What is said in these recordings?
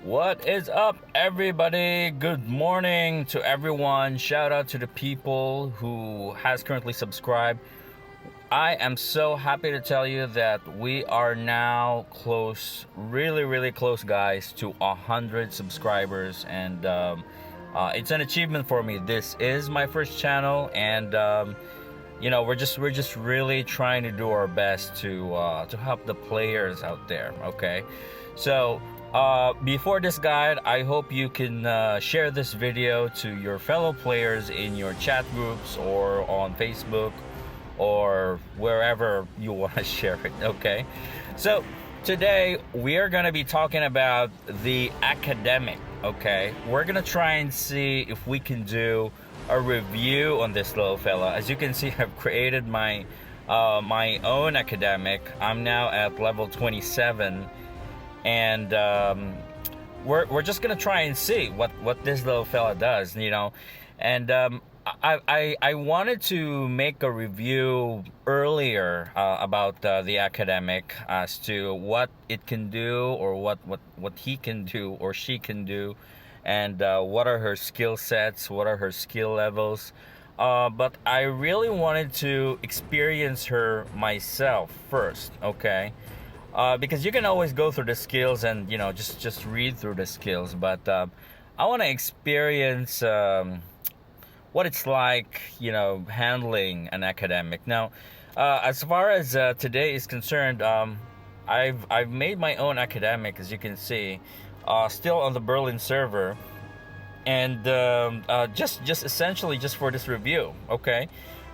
What is up, everybody? Good morning to everyone. Shout out to the people who has currently subscribed. I am so happy to tell you that we are now close, really close, guys, to 100 subscribers, and it's an achievement for me. This is my first channel, and we're just really trying to do our best to help the players out there. Okay, so. Before this guide, I hope you can share this video to your fellow players in your chat groups or on Facebook or wherever you want to share it, okay? So today we are going to be talking about the academic, okay? We're going to try and see if we can do a review on this little fella. As you can see, I've created my own academic. I'm now at level 27. And we're just gonna try and see what this little fella does, you know. And I wanted to make a review earlier about the academic as to what it can do, or what he can do or she can do, and what are her skill sets, what are her skill levels. But I really wanted to experience her myself first, okay? Because you can always go through the skills and just read through the skills, but I want to experience what it's like, handling an academic. Now, as far as today is concerned, I've made my own academic, as you can see, still on the Berlin server, and just essentially just for this review. Okay,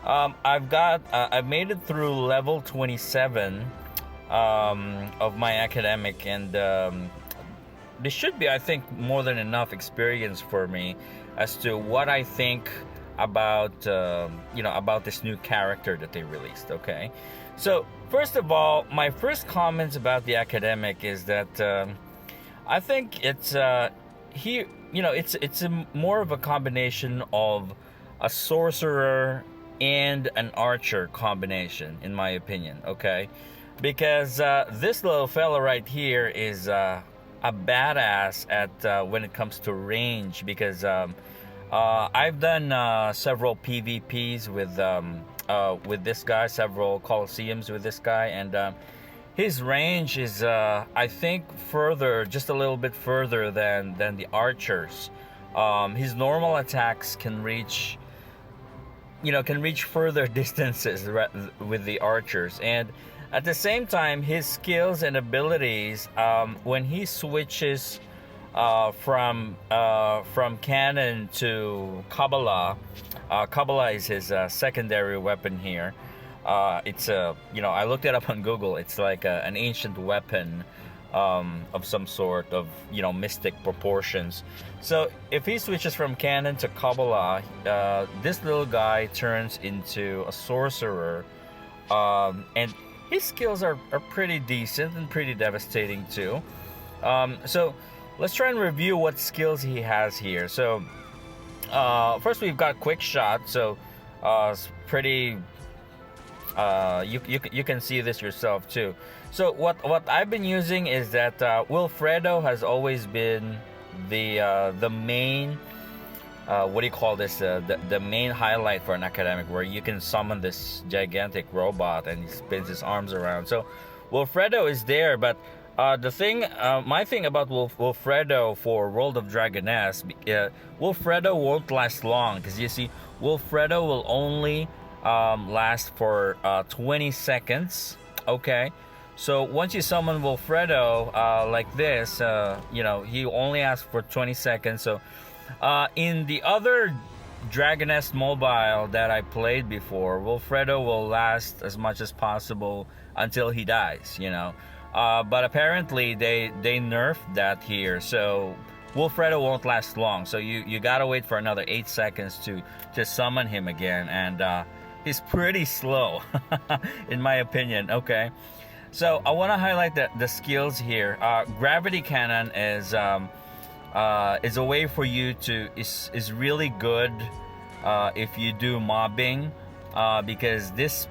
I've made it through level 27. Of my academic, and this should be, I think, more than enough experience for me as to what I think about about this new character that they released. Okay, so first of all, my first comments about the academic is that I think it's it's more of a combination of a sorcerer and an archer combination, in my opinion. Okay, because this little fella right here is a badass at when it comes to range, because I've done several PvPs with this guy, several Coliseums with this guy, and his range is I think just a little bit further than the archers. His normal attacks can reach further distances with the archers, and at the same time, his skills and abilities, when he switches from cannon to Kabbalah, Kabbalah is his secondary weapon here. It's I looked it up on Google. It's like an ancient weapon of some sort of mystic proportions. So if he switches from cannon to Kabbalah, this little guy turns into a sorcerer, and his skills are pretty decent and pretty devastating too. So let's try and review what skills he has here. So first we've got quick shot. So it's pretty. You can see this yourself too. So what I've been using is that Wilfredo has always been the main. What do you call this? The main highlight for an academic, where you can summon this gigantic robot and he spins his arms around. So Wilfredo is there, but my thing about Wilfredo for World of Dragoness, Wilfredo won't last long, because you see, Wilfredo will only last for 20 seconds. Okay, so once you summon Wilfredo like this, he only asks for 20 seconds. So in the other Dragoness mobile that I played before, Wilfredo will last as much as possible until he dies, but apparently they nerfed that here, so Wilfredo won't last long. So you gotta wait for another 8 seconds to summon him again, and he's pretty slow in my opinion. Okay, so I want to highlight the skills here. Gravity Cannon is a way for you is really good if you do mobbing, because this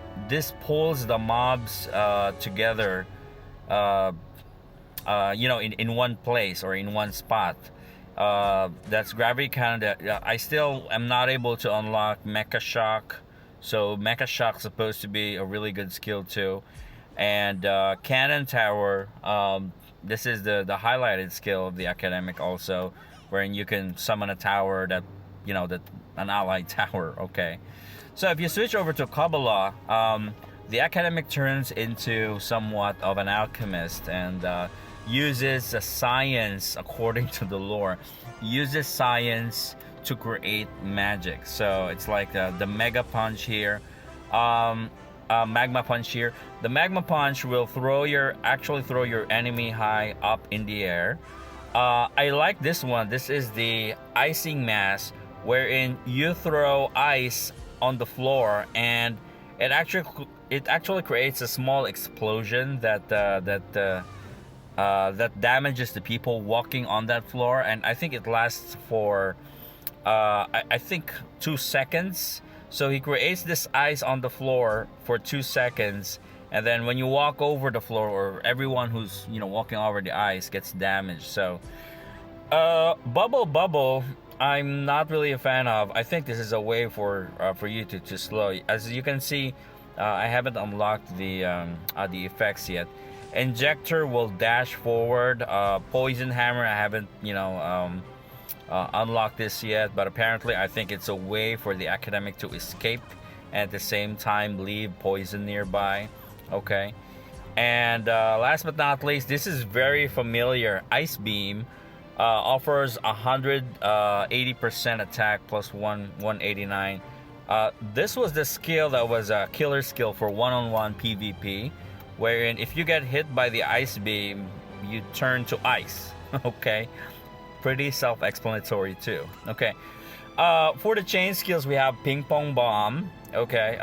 pulls the mobs together in one place or in one spot. That's gravity cannon. I still am not able to unlock Mecha Shock. So Mecha Shock is supposed to be a really good skill too. And Cannon Tower, this is the highlighted skill of the academic also, wherein you can summon a tower that, that an allied tower. Okay, so if you switch over to Kabbalah, the academic turns into somewhat of an alchemist and uses science according to the lore. Uses science to create magic. So it's like the Mega Punch here. Magma Punch here. The Magma Punch will throw your enemy high up in the air. I like this one. This is the Icing Mass, wherein you throw ice on the floor and it actually creates a small explosion that damages the people walking on that floor, and I think it lasts for I think 2 seconds. So he creates this ice on the floor for 2 seconds, and then when you walk over the floor, or everyone who's walking over the ice gets damaged. So Bubble, I'm not really a fan of. I think this is a way for you to slow. As you can see, I haven't unlocked the effects yet. Injector will dash forward. Poison Hammer, I haven't unlock this yet, but apparently I think it's a way for the academic to escape and at the same time leave poison nearby. Okay, and last but not least, this is very familiar. Ice Beam offers 180% attack plus 189. This was the skill that was a killer skill for one-on-one PvP, wherein if you get hit by the Ice Beam, you turn to ice. Okay, pretty self-explanatory too. Okay, for the chain skills, we have Ping Pong Bomb. Okay,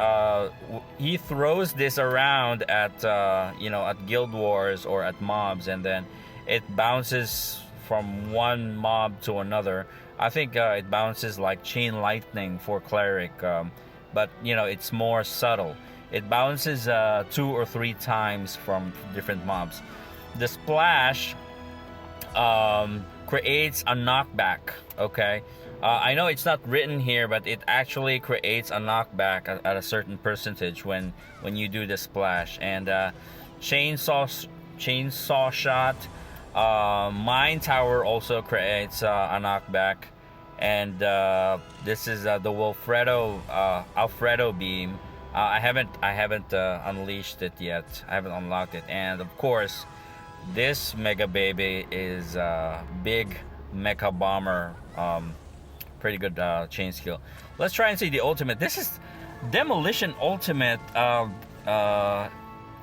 he throws this around at at guild wars or at mobs, and then it bounces from one mob to another. I think it bounces like Chain Lightning for cleric, but it's more subtle. It bounces 2 or 3 times from different mobs. The splash creates a knockback. Okay, I know it's not written here, but it actually creates a knockback at a certain percentage when you do the splash. And chainsaw shot, mine tower also creates a knockback. And this is the Alfredo beam. I haven't unleashed it yet. I haven't unlocked it. And of course, this mega baby is big mecha bomber. Pretty good chain skill. Let's try and see the ultimate. This is Demolition Ultimate.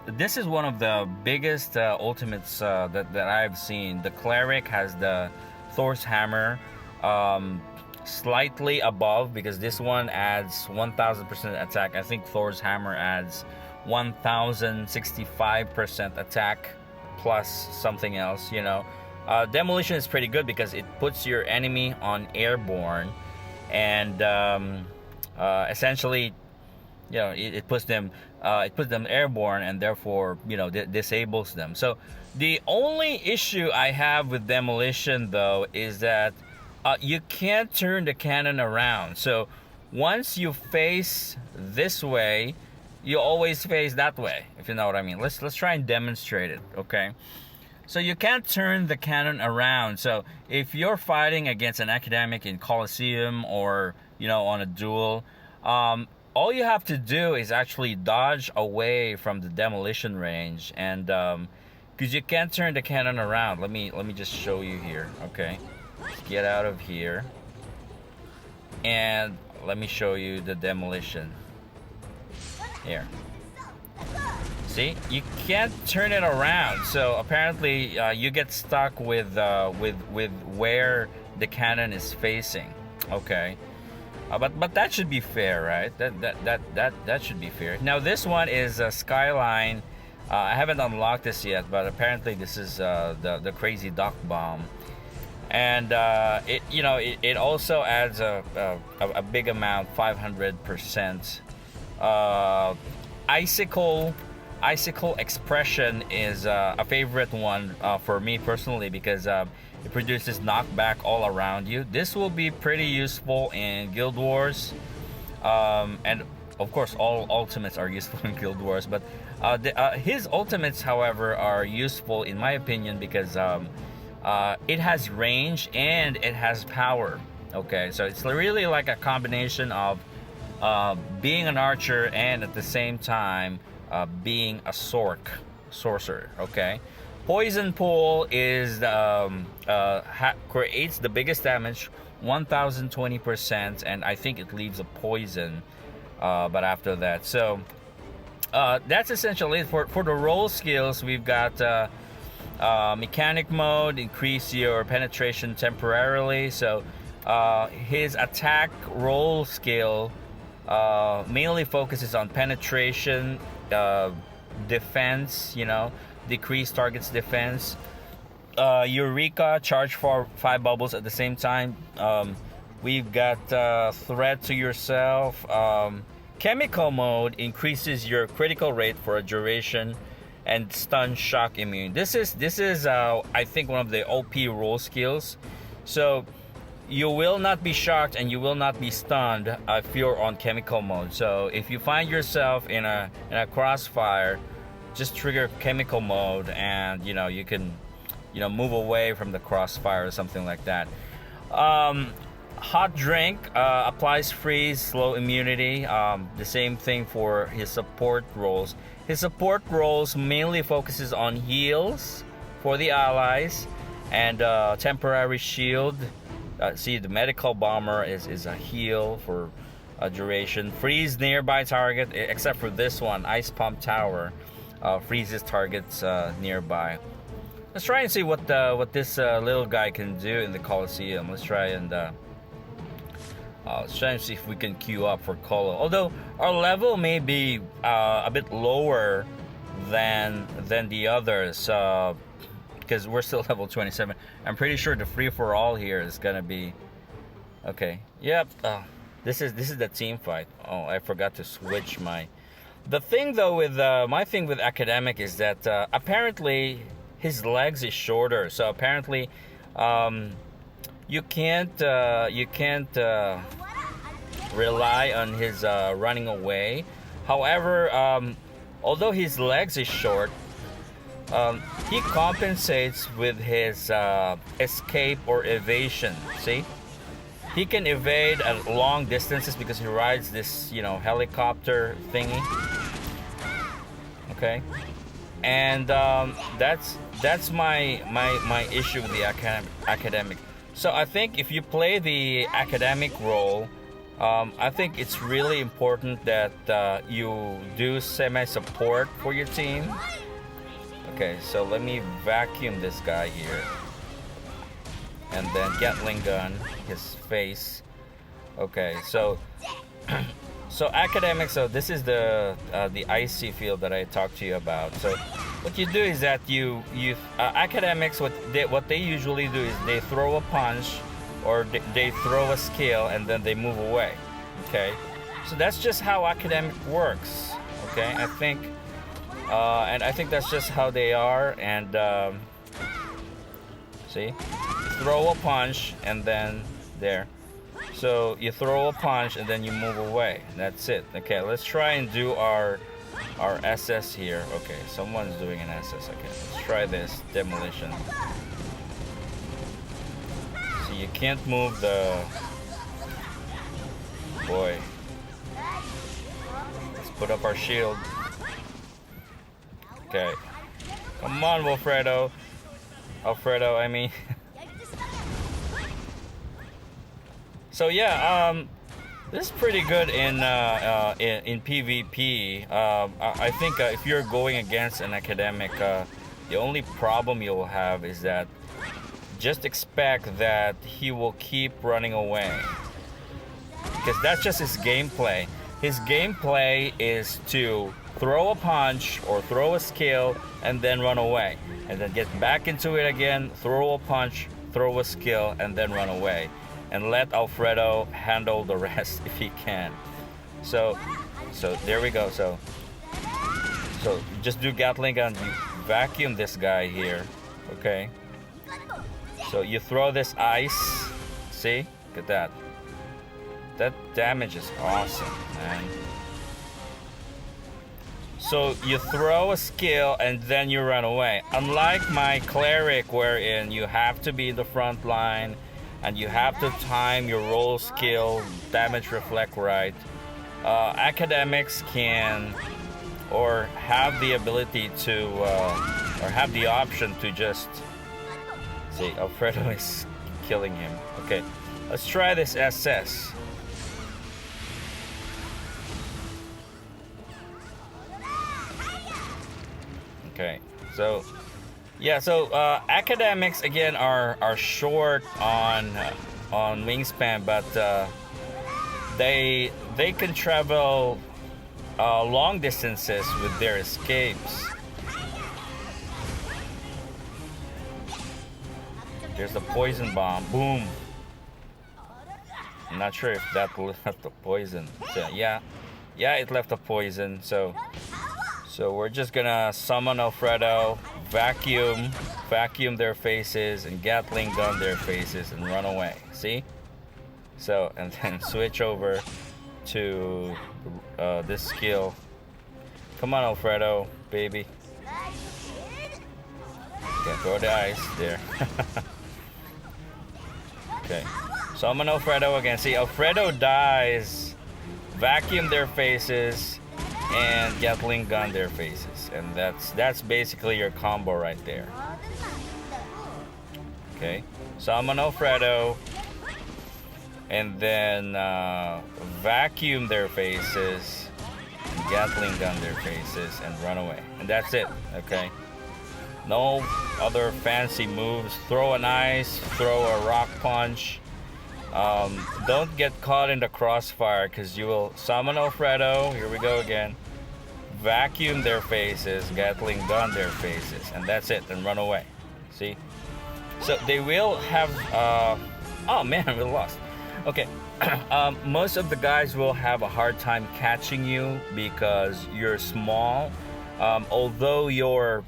This is one of the biggest ultimates that I've seen. The cleric has the Thor's hammer, slightly above, because this one adds 1000% attack. I think Thor's hammer adds 1065% attack plus something else. Demolition is pretty good because it puts your enemy on airborne, and essentially, it puts them airborne, and therefore disables them. So the only issue I have with Demolition though is that you can't turn the cannon around. So once you face this way, you always face that way, if you know what I mean. Let's try and demonstrate it. Okay, so you can't turn the cannon around. So if you're fighting against an academic in Coliseum or on a duel, all you have to do is actually dodge away from the demolition range, and because you can't turn the cannon around. Let me just show you here. Okay, get out of here, and let me show you the demolition here. See, you can't turn it around, so apparently you get stuck with where the cannon is facing. Okay, but that should be fair, right? That should be fair. Now this one is Skyline. I haven't unlocked this yet, but apparently this is the crazy duck bomb, and it also adds a big amount, 500%. Icicle Expression is a favorite one for me personally, because it produces knockback all around you. This will be pretty useful in Guild Wars, and of course all ultimates are useful in Guild Wars, but his ultimates, however, are useful in my opinion because it has range and it has power. Okay, so it's really like a combination of being an archer and at the same time being a sorcerer. Okay, Poison Pool is creates the biggest damage, 1020%, and I think it leaves a poison. But after that, so that's essentially it for the role skills. We've got mechanic mode, increase your penetration temporarily. So his attack roll skill mainly focuses on penetration, defense, decrease target's defense. Eureka, charge for 5 bubbles at the same time. We've got threat to yourself. Chemical mode increases your critical rate for a duration, and stun shock immune. This is I think one of the OP role skills. So you will not be shocked and you will not be stunned if you're on chemical mode. So if you find yourself in a crossfire, just trigger chemical mode, and you can move away from the crossfire or something like that. Hot Drink applies freeze, slow immunity. The same thing for his support roles. His support roles mainly focuses on heals for the allies and temporary shield. See, the medical bomber is a heal for a duration. Freeze nearby target, except for this one, Ice Pump Tower, freezes targets nearby. Let's try and see what this little guy can do in the Coliseum. Let's try and see if we can queue up for Colo. Although our level may be a bit lower than the others, because we're still level 27. I'm pretty sure the free-for-all here is gonna be okay. Yep. This is the team fight. Oh, I forgot to switch my. The thing though with my thing with Academic is that apparently his legs is shorter. So apparently, you can't rely on his running away. However, although his legs is short, he compensates with his escape or evasion. See, he can evade at long distances because he rides this helicopter thingy. Okay, and that's my issue with the academic. So I think if you play the academic role, I think it's really important that you do semi-support for your team. Okay, so let me vacuum this guy here, and then Gatling gun his face. Okay, so so academic. So this is the icy field that I talked to you about. So what you do is that you academics, what they usually do is they throw a punch or they throw a skill and then they move away. Okay, so that's just how academic works. Okay, I think and I think that's just how they are. And see, throw a punch and then there. So you throw a punch and then you move away. That's it. Okay, let's try and do our SS here. Okay, someone's doing an SS. Okay, let's try this demolition. So you can't move the boy. Let's put up our shield. Okay, come on, Wilfredo. Alfredo, I mean. So yeah, this is pretty good in PvP. I think if you're going against an academic, the only problem you'll have is that just expect that he will keep running away, because that's just his gameplay. His gameplay is to throw a punch or throw a skill and then run away, and then get back into it again, throw a punch, throw a skill, and then run away. And let Alfredo handle the rest if he can. So there we go. So So just do Gatling gun. You vacuum this guy here. Okay. So you throw this ice. See? Look at that. That damage is awesome, man. So you throw a skill and then you run away. Unlike my cleric, wherein you have to be in the front line and you have to time your roll skill, damage reflect right. Academics can or have the ability to or have the option to just see. Alfredo is killing him. Okay, let's try this SS. Okay, so yeah, so academics again are short on wingspan, but they can travel long distances with their escapes. There's the poison bomb. Boom. I'm not sure if that left the poison. So, yeah, it left the poison. So we're just gonna summon Alfredo, vacuum their faces, and Gatling gun their faces and run away. See? So, and then switch over to this skill. Come on, Alfredo, baby. Okay, throw the ice there. Okay, summon Alfredo again. See, Alfredo dies, vacuum their faces, and Gatling gun their faces, and that's basically your combo right there. Okay, summon Alfredo, and then vacuum their faces, Gatling gun their faces, and run away, and that's it. Okay, no other fancy moves. Throw an ice, throw a rock punch. Don't get caught in the crossfire, because you will summon Alfredo. Here we go again. Vacuum their faces, Gatling gun their faces, and that's it, and run away. See? So they will have oh man, we lost. Okay. Most of the guys will have a hard time catching you because you're small. Although your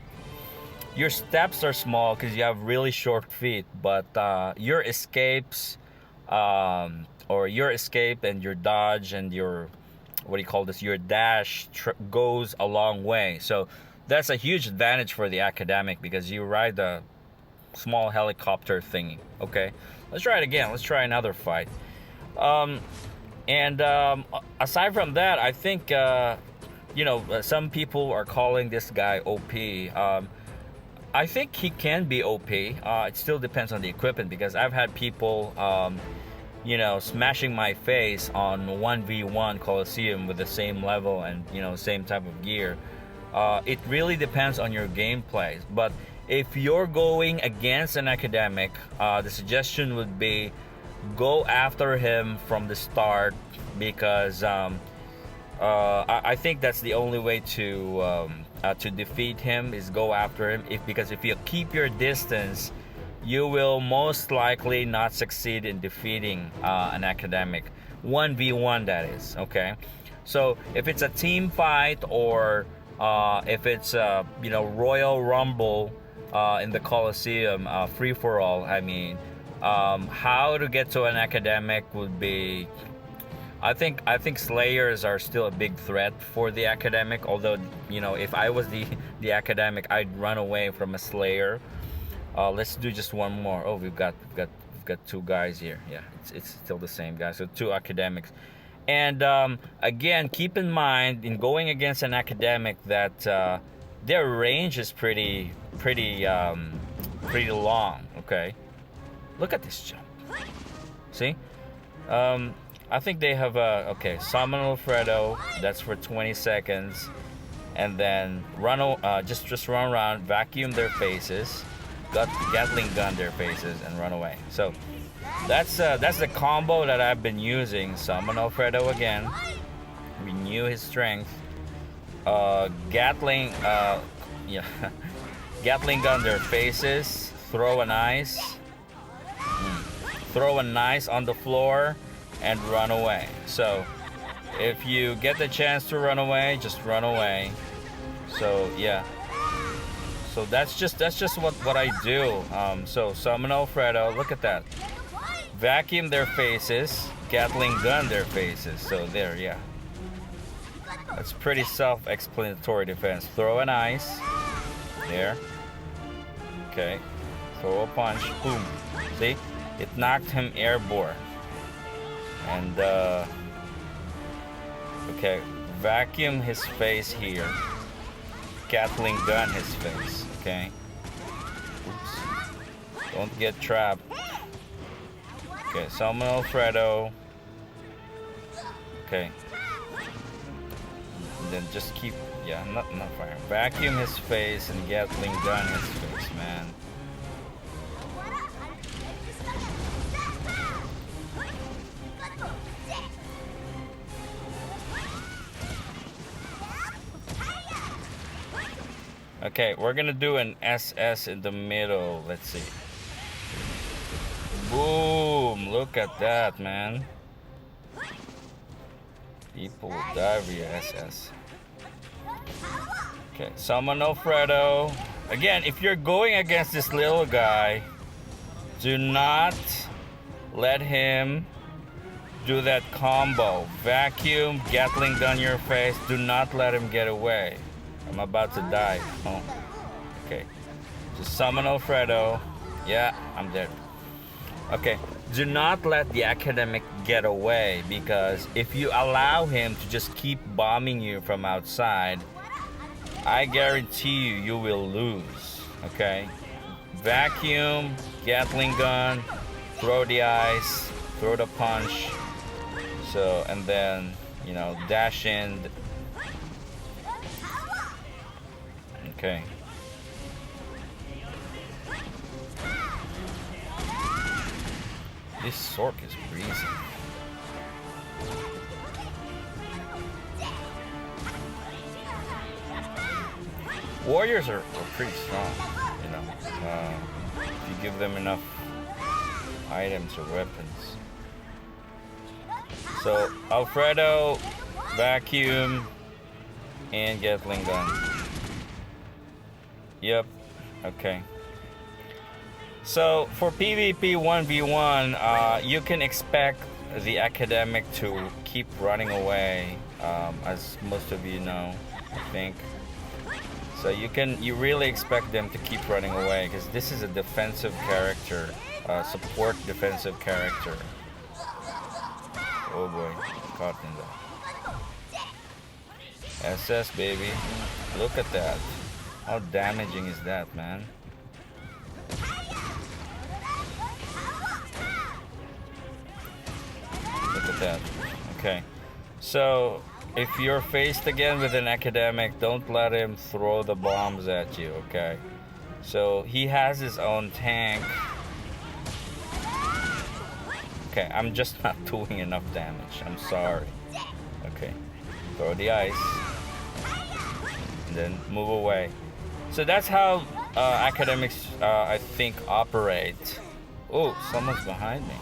steps are small because you have really short feet, but your escapes or your escape and your dodge and your, what do you call this, your dash goes a long way. So that's a huge advantage for the academic because you ride the small helicopter thingy. Okay, let's try it again. Let's try another fight. Aside from that, I think some people are calling this guy OP. I think he can be OP. It still depends on the equipment, because I've had people smashing my face on 1v1 Coliseum with the same level and same type of gear. It really depends on your gameplay. But if you're going against an academic, the suggestion would be go after him from the start, because I think that's the only way to defeat him, is go after him. Because if you keep your distance, you will most likely not succeed in defeating an academic 1v1, that is. Okay, so if it's a team fight, or if it's Royal Rumble in the Coliseum, free for all, I mean, how to get to an academic would be, I think Slayers are still a big threat for the academic. Although if I was the academic, I'd run away from a Slayer. Let's do just one more. Oh, we've got two guys here. Yeah, it's still the same guy. So two academics. And again, keep in mind in going against an academic that their range is pretty long. Okay, look at this jump. See, I think they have okay, summon Alfredo. That's for 20 seconds, and then just run around, vacuum their faces, Gatling gun their faces, and run away. So that's the combo that I've been using. Summon Alfredo again, renew his strength, Gatling Gatling gun their faces, throw an ice, on the floor, and run away. So if you get the chance to run away, just run away. So yeah. So that's just what I do. So summon Alfredo. Look at that. Vacuum their faces. Gatling gun their faces. So there, yeah. That's pretty self-explanatory defense. Throw an ice. There. Okay. Throw a punch. Boom. See? It knocked him airborne. And okay. Vacuum his face here. Gatling gun his face. Okay. Oops. Don't get trapped. Okay. Summon Alfredo. Okay. And then just keep, yeah, not fire. Vacuum his face and Gatling gun his face, man. Okay, we're gonna do an SS in the middle. Let's see. Boom! Look at that, man. People will die via SS. Okay, summon Alfredo. Again, if you're going against this little guy, do not let him do that combo. Vacuum, Gatling gun your face. Do not let him get away. I'm about to die. Oh, okay. Just summon Alfredo. Yeah, I'm dead. Okay. Do not let the academic get away, because if you allow him to just keep bombing you from outside, I guarantee you will lose. Okay. Vacuum, Gatling gun, throw the ice, throw the punch. So, and then, you know, dash in. Okay. This Sork is breezy. Warriors are pretty strong, you know. If you give them enough items or weapons. So Alfredo, Vacuum, and Gatling gun. Yep. Okay. So for PvP 1v1, you can expect the academic to keep running away, as most of you know, I think. So you really expect them to keep running away, because this is a defensive character, support defensive character. Oh boy, caught in there. SS baby, look at that. How damaging is that, man? Look at that. Okay. So, if you're faced again with an academic, don't let him throw the bombs at you, okay? So, he has his own tank. Okay, I'm just not doing enough damage. I'm sorry. Okay. Throw the ice. And then move away. So that's how academics, I think, operate. Oh, someone's behind me.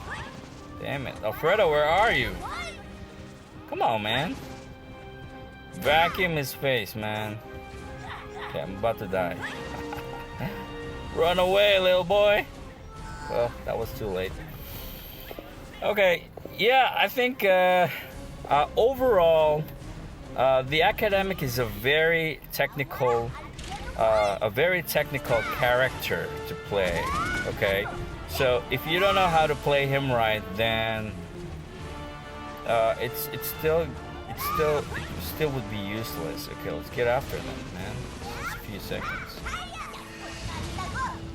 Damn it. Alfredo, where are you? Come on, man. Vacuum his face, man. Okay, I'm about to die. Run away, little boy. Well, that was too late. Okay, yeah, I think overall, the academic is a very technical character to play. Okay, so if you don't know how to play him right, then it still would be useless. Okay, let's get after them, man. Just a few seconds.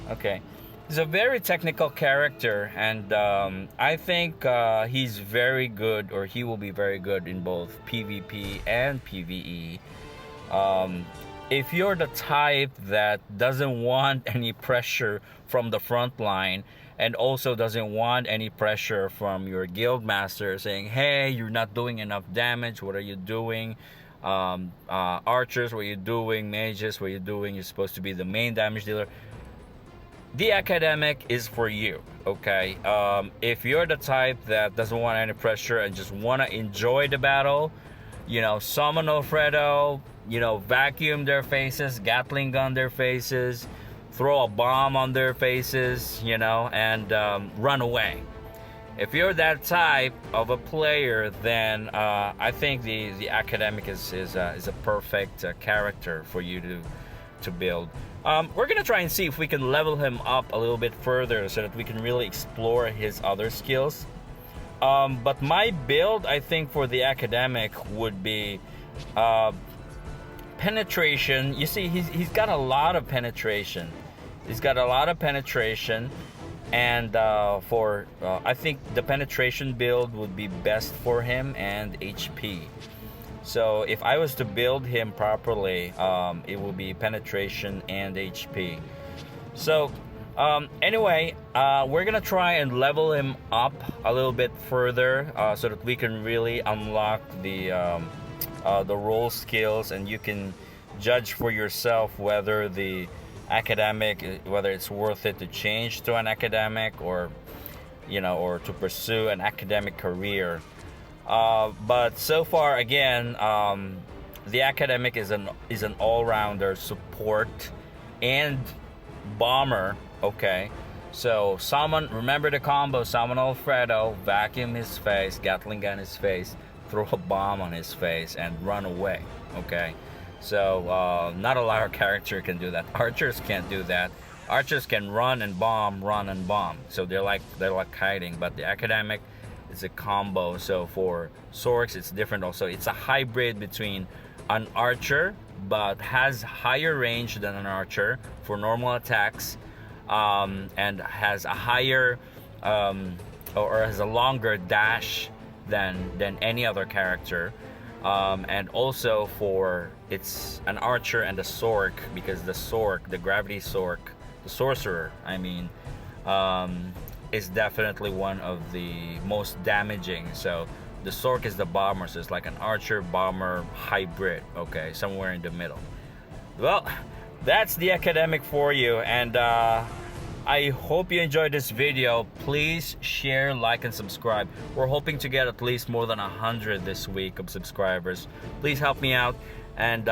Okay. He's a very technical character, and I think he's very good, or he will be very good in both PvP and PvE. If you're the type that doesn't want any pressure from the front line, and also doesn't want any pressure from your guild master saying, hey, you're not doing enough damage, what are you doing? Archers, what are you doing? Mages, what are you doing? You're supposed to be the main damage dealer. The academic is for you, okay? If you're the type that doesn't want any pressure and just want to enjoy the battle, you know, summon Alfredo, vacuum their faces, Gatling gun their faces, throw a bomb on their faces, and run away. If you're that type of a player, then I think the academic is a perfect character for you to build. We're gonna try and see if we can level him up a little bit further so that we can really explore his other skills. But my build, I think, for the academic would be penetration. You see, he's got a lot of penetration. And I think the penetration build would be best for him, and HP. So if I was to build him properly, it will be penetration and HP. So anyway, we're gonna try and level him up a little bit further so that we can really unlock the role skills, and you can judge for yourself whether the academic, whether it's worth it to change to an academic, or to pursue an academic career. But so far, again, the academic is an all-rounder, support and bomber. Okay, so remember the combo: summon Alfredo, vacuum his face, Gatling gun his face, throw a bomb on his face, and run away. Okay. So not a lot of character can do that. Archers can't do that. Archers can run and bomb. So they're like hiding. But the academic is a combo. So for Sorks, it's different also. It's a hybrid between an archer, but has higher range than an archer for normal attacks, and has a higher or has a longer dash than any other character. And also it's an archer and a Sork, because the gravity Sork, the sorcerer, is definitely one of the most damaging. So the Sork is the bomber, so it's like an archer bomber hybrid. Okay, somewhere in the middle. Well, that's the academic for you, and I hope you enjoyed this video. Please share, like, and subscribe. We're hoping to get at least more than 100 this week of subscribers. Please help me out. And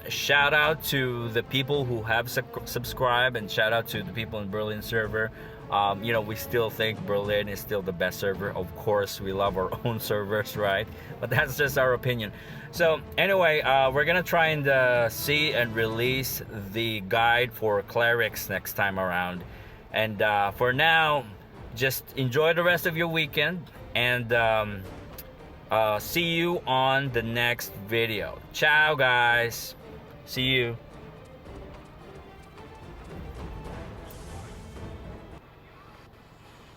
shout out to the people who have subscribed, and shout out to the people in Berlin server. We still think Berlin is still the best server. Of course, we love our own servers, right? But that's just our opinion. So anyway, we're gonna try and see and release the guide for clerics next time around. And for now, just enjoy the rest of your weekend, and see you on the next video. Ciao, guys. See you.